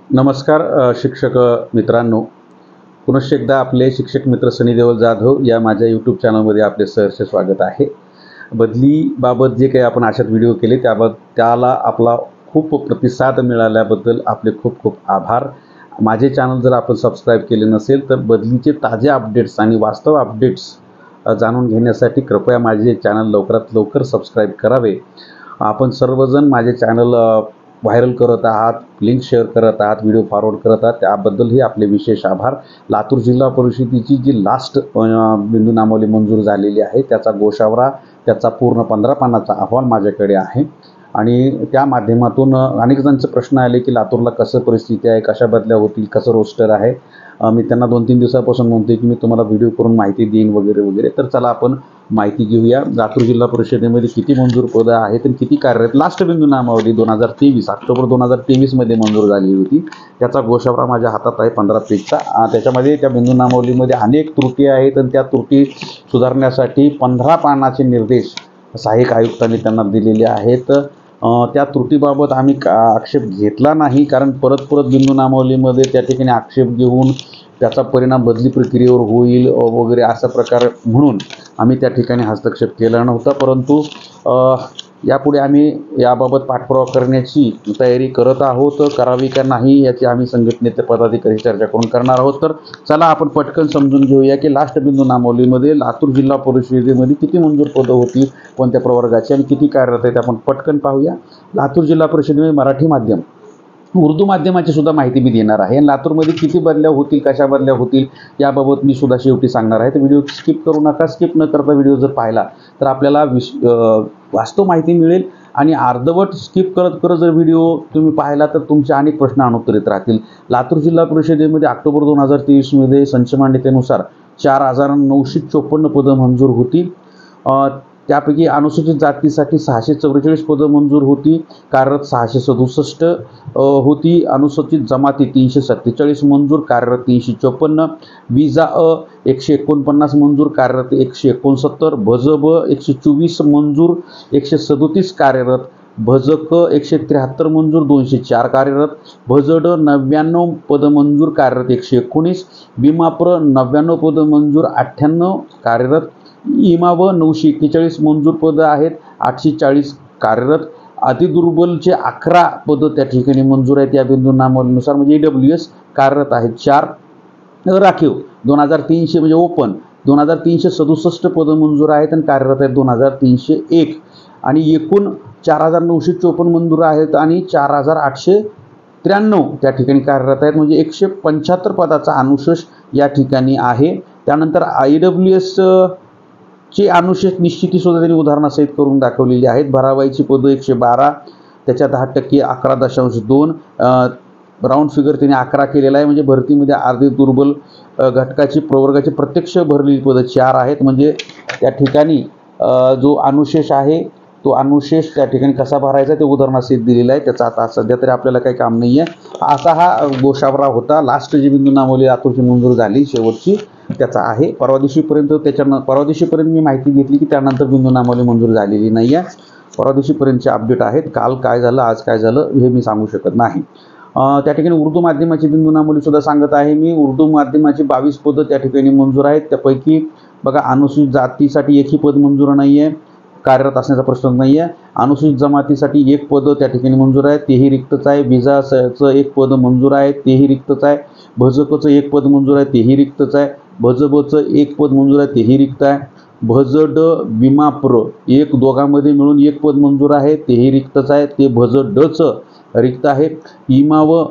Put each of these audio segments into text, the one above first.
नमस्कार शिक्षक मित्रांनो, पुनश्च एकदा आपले शिक्षक मित्र सनी देवल जाधव या माझ्या यूट्यूब चॅनलमध्ये आपले सहर्ष स्वागत आहे। बदलीबाबत जे काही आपण अशात व्हिडिओ केले त्याला आपला खूप प्रतिसाद मिळाल्याबद्दल आपले खूप खूप आभार। माझे चॅनल जर आपण सबस्क्राईब केले नसेल तर बदलीचे ताजे अपडेट्स आणि वास्तव अपडेट्स जाणून घेण्यासाठी कृपया माझे चॅनल लवकरात लवकर सबस्क्राईब करावे। आपण सर्वजण माझे चॅनल व्हायरल करत आहात, लिंक शेअर करत आहात, व्हिडिओ फॉरवर्ड करत आहात, त्याबद्दलही आपले विशेष आभार। लातूर जिल्हा परिषदेची जी लास्ट बिंदू नामावली मंजूर झालेली आहे त्याचा गोशावरा, त्याचा पूर्ण 15 पानाचा अहवाल माझ्याकडे आहे आणि त्या माध्यमातून अनेक जणांचे प्रश्न आले की लातूरला कसं परिस्थिती आहे, कशा बदल्या होतील, कसं रोस्टर आहे। मी त्यांना 2-3 दिवसापासून म्हणतोय की मी तुम्हाला व्हिडिओ करून माहिती देईन वगैरे वगैरे। तर चला आपण माहिती घेऊया। लातूर जिल्हा परिषदेमध्ये किती मंजूर पदं आहेत आणि किती कार्यरत। लास्ट बिंदू नामावली 2023 ऑक्टोबर 2023 मध्ये मंजूर झाली होती। त्याचा गोशावरा माझ्या हातात आहे 15 पेजचा। त्याच्यामध्ये त्या बिंदू नामावलीमध्ये अनेक त्रुटी आहेत आणि त्या त्रुटी सुधारण्यासाठी 15 पानाचे निर्देश सहाय्यक आयुक्तांनी त्यांना दिलेले आहेत। त्या त्रुटीबाबत आम्ही आक्षेप घेतला नाही, कारण परत बिंदू नामावलीमध्ये त्या ठिकाणी आक्षेप घेऊन त्याचा परिणाम बदली प्रक्रियेवर होईल वगैरे असा प्रकार म्हणून आम्ही त्या ठिकाणी हस्तक्षेप केला नव्हता। परंतु यापुढे आम्ही याबाबत पाठपुरावा करण्याची तयारी करत आहोत। करावी का नाही याची आम्ही संघटनेचे पदाधिकारी चर्चा करून करणार आहोत। तर चला आपण पटकन समजून घेऊया की लास्ट बिंदू नामावलीमध्ये लातूर जिल्हा परिषदेमध्ये किती मंजूर पदं होती, कोणत्या प्रवर्गाची आणि किती कार्यरत आहेत आपण पटकन पाहूया। लातूर जिल्हा परिषदेमध्ये मराठी माध्यम, उर्दू माध्यमाची सुद्धा माहिती मी देणार आहे। लातूरमध्ये किती बदल्या होतील, कशा बदल्या होतील याबाबत मी सुद्धा शेवटी सांगणार आहे। तर व्हिडिओ स्किप करू नका। स्किप न करता व्हिडिओ जर पाहिला तर आपल्याला वास्तव माहिती मिळेल आणि अर्धवट स्किप करत जर व्हिडिओ तुम्ही पाहिला तर तुमचे अनेक प्रश्न अनुत्तरित राहतील। लातूर जिल्हा परिषदेमध्ये ऑक्टोबर 2023 मध्ये संच मांडणीनुसार 4954 पदं मंजूर होती। त्यापैकी अनुसूचित जातीसाठी 644 पदं मंजूर होती, कार्यरत 667 होती। अनुसूचित जमाती 347 मंजूर, कार्यरत 354। विजा 149 मंजूर, कार्यरत 169। भजब 124 मंजूर, 137 कार्यरत। भजक 173 मंजूर, 204 कार्यरत। भजड 99 पदं मंजूर, कार्यरत 119। विमाप्र 99 पदं मंजूर, 98 कार्यरत। इमाव 941 मंजूर पदं आहेत, 840 कार्यरत। अतिदुर्बलचे 11 पदं त्या ठिकाणी मंजूर आहेत या बिंदू नामावलीनुसार, म्हणजे EWS कार्यरत आहेत 4। राखीव 2300 म्हणजे ओपन 2367 पदं मंजूर आहेत आणि कार्यरत आहेत 2301 आणि एकूण 4954 मंजूर आहेत आणि 4893 त्या ठिकाणी कार्यरत आहेत, म्हणजे 175 पदाचा अनुशेष या ठिकाणी आहे। त्यानंतर EWS ची अनुशेष निश्चिती सुद्धा त्यांनी उदाहरणासहित करून दाखवलेली आहेत। भरावाईची पदं 112, त्याच्या 10% 11.2 राऊंड फिगर त्यांनी 11 केलेला आहे, म्हणजे भरतीमध्ये अर्धे दुर्बल घटकाची प्रवर्गाची प्रत्यक्ष भरलेली पदं 4 आहेत। म्हणजे त्या ठिकाणी जो अनुशेष आहे तो अनुशेष त्या ठिकाणी कसा भरायचा ते उदाहरणासहित दिलेला आहे। त्याचा आता सध्या तरी आपल्याला काही काम नाही आहे। असा हा गोशावरा होता। लास्ट जी बिंदू नामावली लातूरची मंजूर झाली शेवटची त्याचा आहे। परवा दिवशीपर्यंत मी माहिती घेतली की त्यानंतर बिंदू नामावली मंजूर झालेली नाही आहे। परवा दिवशीपर्यंतचे अपडेट आहेत। काल काय झालं, आज काय झालं हे मी सांगू शकत नाही। त्या ठिकाणी उर्दू माध्यमाची बिंदू नामावली सुद्धा सांगत आहे मी। उर्दू माध्यमाची 22 पदं त्या ठिकाणी मंजूर आहेत। त्यापैकी बघा, अनुसूचित जातीसाठी एकही पद मंजूर नाही आहे, कार्यरत असण्याचा प्रश्न नाही आहे। अनुसूचित जमातीसाठी 1 पद त्या ठिकाणी मंजूर आहे, तेही रिक्तच आहे। विजाचं 1 पद मंजूर आहे, तेही रिक्तच आहे। भजकचं 1 पद मंजूर आहे, तेही रिक्तच आहे। भजबचं 1 पद मंजूर आहे, तेही रिक्त आहे। भजड विमाप्र दोघांमध्ये मिळून 1 पद मंजूर आहे, तेही रिक्तच आहे, ते भजडचं रिक्त आहे। इमाव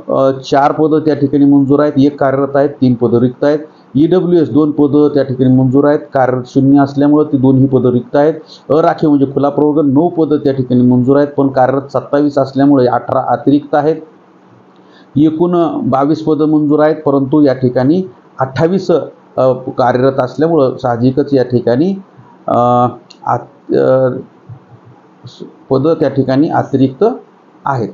4 पदं त्या ठिकाणी मंजूर आहेत, 1 कार्यरत आहेत, 3 पदं रिक्त आहेत। EWS 2 पदं त्या ठिकाणी मंजूर आहेत, कार्यरत 0 असल्यामुळे ती दोन्ही पदं रिक्त आहेत। अराखीव म्हणजे खुला प्रवर्ग 9 पदं त्या ठिकाणी मंजूर आहेत, पण कार्यरत 27 असल्यामुळे 18 अतिरिक्त आहेत। एकूण 22 पदं मंजूर आहेत, परंतु या ठिकाणी 28 कार्यरत असल्यामुळं साहजिकच या ठिकाणी पदं त्या ठिकाणी अतिरिक्त आहेत।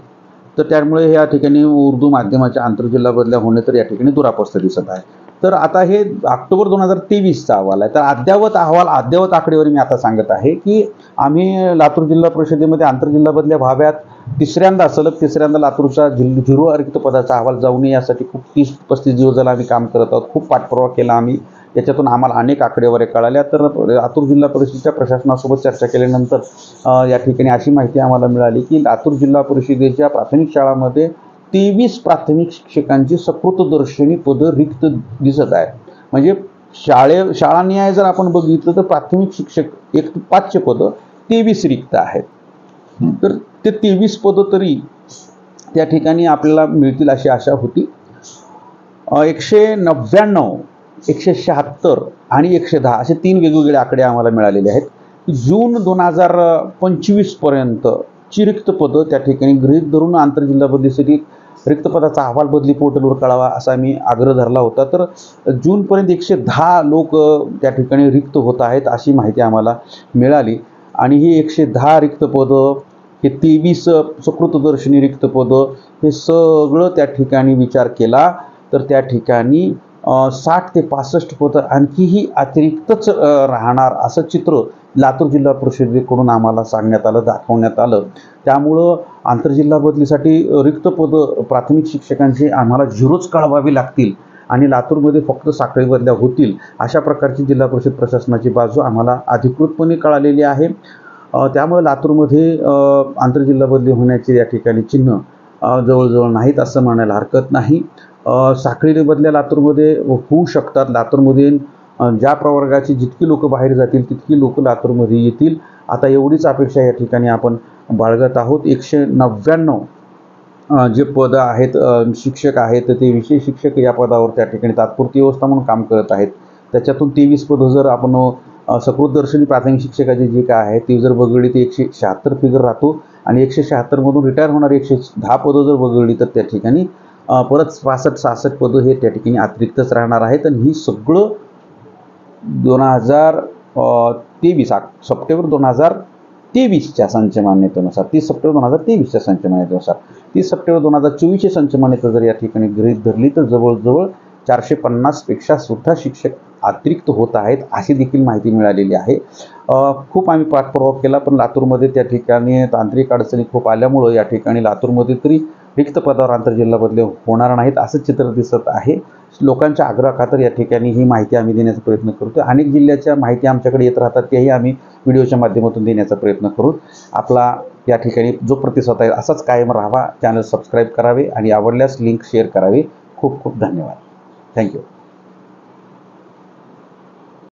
तर त्यामुळे या ठिकाणी उर्दू माध्यमाच्या आंतरजिल्हा बदल्या होणे तर या ठिकाणी दुरावस्था दिसत आहे। तर आता हे ऑक्टोबर 2023चा अहवाल आहे। तर अद्ययावत आकडेवारी मी आता सांगत आहे की आम्ही लातूर जिल्हा परिषदेमध्ये आंतरजिल्हा बदल्या व्हाव्यात सलग तिसऱ्यांदा लातूरचा झिरो रिक्त पदाचा अहवाल जाऊ नये यासाठी खूप 30-35 दिवस झाला आम्ही काम करत आहोत. खूप पाठपुरावा केला आम्ही. त्याच्यातून आम्हाला अनेक आकडेवारी कळाल्या. तर लातूर जिल्हा परिषदेच्या प्रशासनासोबत चर्चा केल्यानंतर या ठिकाणी अशी माहिती आम्हाला मिळाली की लातूर जिल्हा परिषदेच्या प्राथमिक शाळांमध्ये 23 प्राथमिक शिक्षकांची सकृतदर्शनी पदं रिक्त दिसत आहेत. म्हणजे शाळानिहाय जर आपण बघितलं तर प्राथमिक शिक्षक 1 ते 5चे पदं 23 रिक्त आहेत. तर ते 23 पदं तरी त्या ठिकाणी आपल्याला मिळतील अशी आशा होती. 199, 176 आणि 110 असे 3 वेगवेगळे आकडे आम्हाला मिळालेले आहेत. जून 2025 पर्यंतची रिक्त पदं त्या ठिकाणी गृहीत धरून आंतरजिल्हा बदलीसाठी रिक्त पदाचा अहवाल बदली पोर्टलवर कळावा असा आम्ही आग्रह धरला होता. तर जूनपर्यंत 110 लोक त्या ठिकाणी रिक्त होत आहेत अशी माहिती आम्हाला मिळाली. आणि ही 110 रिक्त पदं, हे 23 सकृतदर्शनी रिक्त पदं, हे सगळं त्या ठिकाणी विचार केला तर त्या ठिकाणी 60 ते 65 पदं आणखीही अतिरिक्तच राहणार असं चित्र लातूर जिल्हा परिषदेकडून आम्हाला सांगण्यात आलं, दाखवण्यात आलं. त्यामुळं आंतरजिल्हा बदलीसाठी रिक्त पदं प्राथमिक शिक्षकांची आम्हाला झिरोच कळवावी लागतील आणि लातूरमध्ये फक्त साखळी बदल्या होतील अशा प्रकारची जिल्हा परिषद प्रशासनाची बाजू आम्हाला अधिकृतपणे कळालेली आहे. त्यामुळे लातूरमध्ये आंतरजिल्हा बदली होण्याचे या ठिकाणी चिन्ह जवळजवळ नाहीत असं म्हणायला हरकत नाही. साखळी बदल्या लातूरमध्ये होऊ शकतात. लातूरमध्ये ज्या प्रवर्गाची जितकी लोक बाहेर जातील तितकी लोक लातूरमध्ये येतील. आता एवढीच अपेक्षा या ठिकाणी आपण बाळगत आहोत. 199 जे पदं आहेत शिक्षक आहेत ते विशेष शिक्षक या पदावर त्या ठिकाणी तात्पुरती व्यवस्था म्हणून काम करत आहेत. त्याच्यातून 23 पदं जर आपण सकृतदर्शनी प्राथमिक शिक्षकाची जी काय आहे ती जर बघितली तर 176 फिगर राहतो आणि 176 मधून रिटायर होणारी 110 पदं जर बघितली तर त्या ठिकाणी परत 65-66 पदं हे त्या ठिकाणी अतिरिक्तच राहणार आहेत. आणि ही सगळं 2023 सप्टेंबर 2023च्या संच मान्यतेनुसार 30 सप्टेंबर 2023च्या संच मान्यतेनुसार 30 सप्टेंबर 2024ची संच मान्यता जर या ठिकाणी गृहीत धरली तर जवळजवळ 450 पेक्षा सुद्धा शिक्षक अतिरिक्त होत आहेत अशी देखील माहिती मिळालेली आहे. खूप आम्ही पाठपुरावा केला पण लातूरमध्ये त्या ठिकाणी तांत्रिक अडचणी खूप आल्यामुळं या ठिकाणी लातूरमध्ये तरी रिक्त पदावर आंतरजिल्हा बदली होणार नाहीत असं चित्र दिसत आहे. लोकांच्या आग्रहाखातर या ठिकाणी ही माहिती आम्ही देण्याचा प्रयत्न करतो. अनेक जिल्ह्याच्या माहिती आमच्याकडे येत राहतात त्याही आम्ही व्हिडिओच्या माध्यमातून देण्याचा प्रयत्न करू. आपला या ठिकाणी जो प्रतिसाद आहे असाच कायम राहावा. चॅनल सबस्क्राईब करावे आणि आवडल्यास लिंक शेअर करावे. खूप खूप धन्यवाद. थँक्यू.